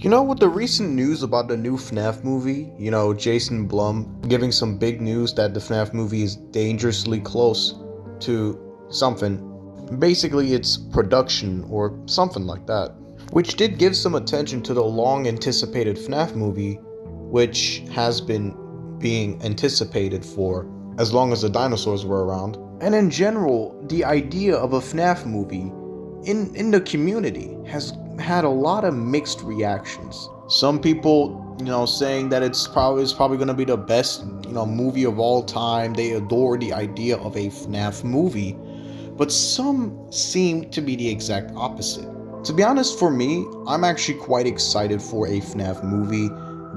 With the recent news about the new FNAF movie, Jason Blum giving some big news that the FNAF movie is dangerously close to something. Basically, it's production or something like that. Which did give some attention to the long anticipated FNAF movie, which has been being anticipated for as long as the dinosaurs were around. And in general, the idea of a FNAF movie in the community has had a lot of mixed reactions. Some people, saying that it's probably going to be the best, movie of all time. They adore the idea of a FNAF movie, but some seem to be the exact opposite. To be honest, for me, I'm actually quite excited for a FNAF movie,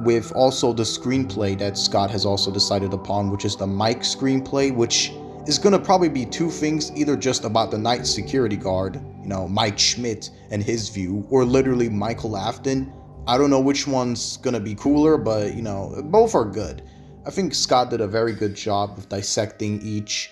with also the screenplay that Scott has also decided upon, which is the Mike screenplay, which is gonna probably be two things, either just about the night security guard, Mike Schmidt and his view, or literally Michael Afton. I don't know which one's gonna be cooler, but both are good. I think Scott did a very good job of dissecting each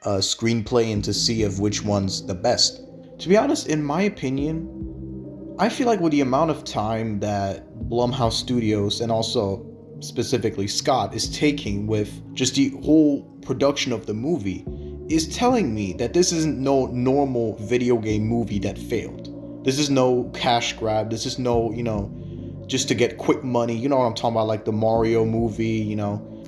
screenplay and to see of which one's the best. To be honest, in my opinion, I feel like with the amount of time that Blumhouse Studios and also specifically Scott is taking with just the whole production of the movie is telling me that this isn't no normal video game movie that failed. This is no cash grab. This is no, just to get quick money. You know what I'm talking about, like the Mario movie,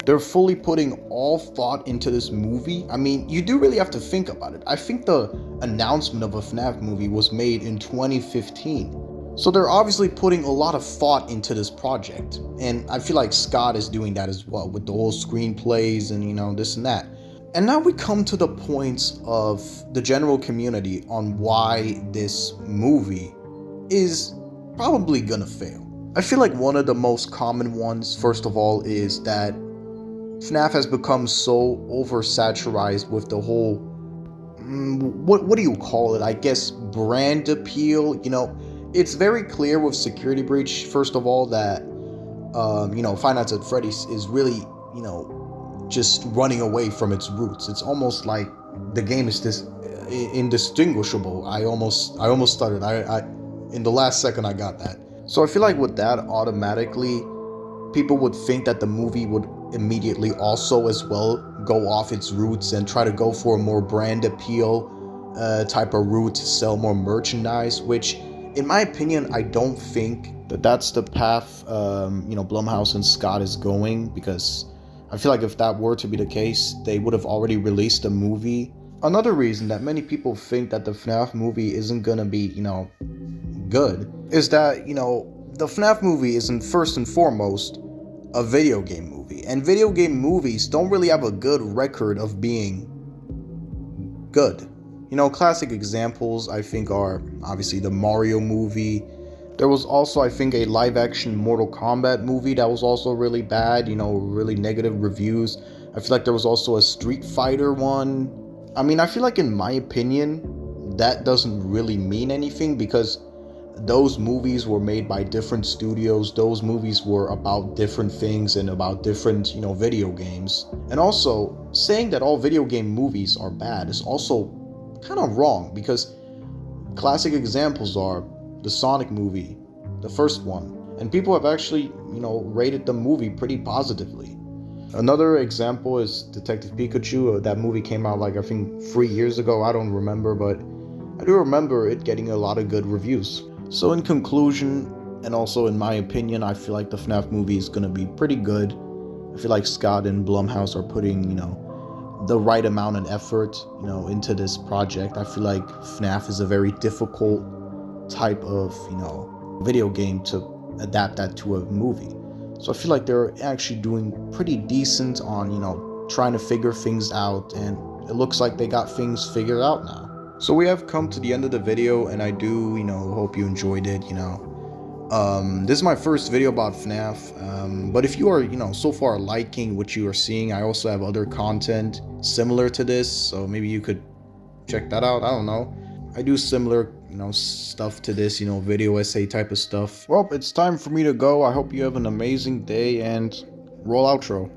They're fully putting all thought into this movie. I mean, you do really have to think about it. I think the announcement of a FNAF movie was made in 2015. So they're obviously putting a lot of thought into this project. And I feel like Scott is doing that as well with the whole screenplays and, this and that. And now we come to the points of the general community on why this movie is probably gonna fail. I feel like one of the most common ones, first of all, is that FNAF has become so oversaturated with the whole, what do you call it? I guess brand appeal. It's very clear with Security Breach, first of all, that, Five Nights at Freddy's is really, just running away from its roots. It's almost like the game is this indistinguishable. I almost started. I in the last second I got that. So I feel like with that, automatically, people would think that the movie would immediately also as well go off its roots and try to go for a more brand appeal type of route to sell more merchandise, which in my opinion, I don't think that that's the path, Blumhouse and Scott is going, because I feel like if that were to be the case, they would have already released a movie. Another reason that many people think that the FNAF movie isn't gonna be, good, is that, the FNAF movie isn't first and foremost a video game movie. And video game movies don't really have a good record of being good. Classic examples I think are obviously the Mario movie. There was also, I think, a live-action Mortal Kombat movie that was also really bad, really negative reviews. I feel like there was also a Street Fighter one. I mean, I feel like in my opinion, that doesn't really mean anything because those movies were made by different studios. Those movies were about different things and about different, video games. And also, saying that all video game movies are bad is also kind of wrong, because classic examples are the Sonic movie, the first one, and people have actually, rated the movie pretty positively. Another example is Detective Pikachu. That movie came out like I think 3 years ago. I don't remember, but I do remember it getting a lot of good reviews. So in conclusion, and also in my opinion, I feel like the FNAF movie is gonna be pretty good. I feel like Scott and Blumhouse are putting, the right amount of effort, into this project. I feel like FNAF is a very difficult type of, video game to adapt that to a movie. So I feel like they're actually doing pretty decent on, trying to figure things out, and it looks like they got things figured out now. So we have come to the end of the video, and I do, hope you enjoyed it, This is my first video about FNAF, but if you are, so far liking what you are seeing, I also have other content similar to this, so maybe you could check that out. I don't know. I do similar, stuff to this, video essay type of stuff. Well, it's time for me to go. I hope you have an amazing day, and roll outro.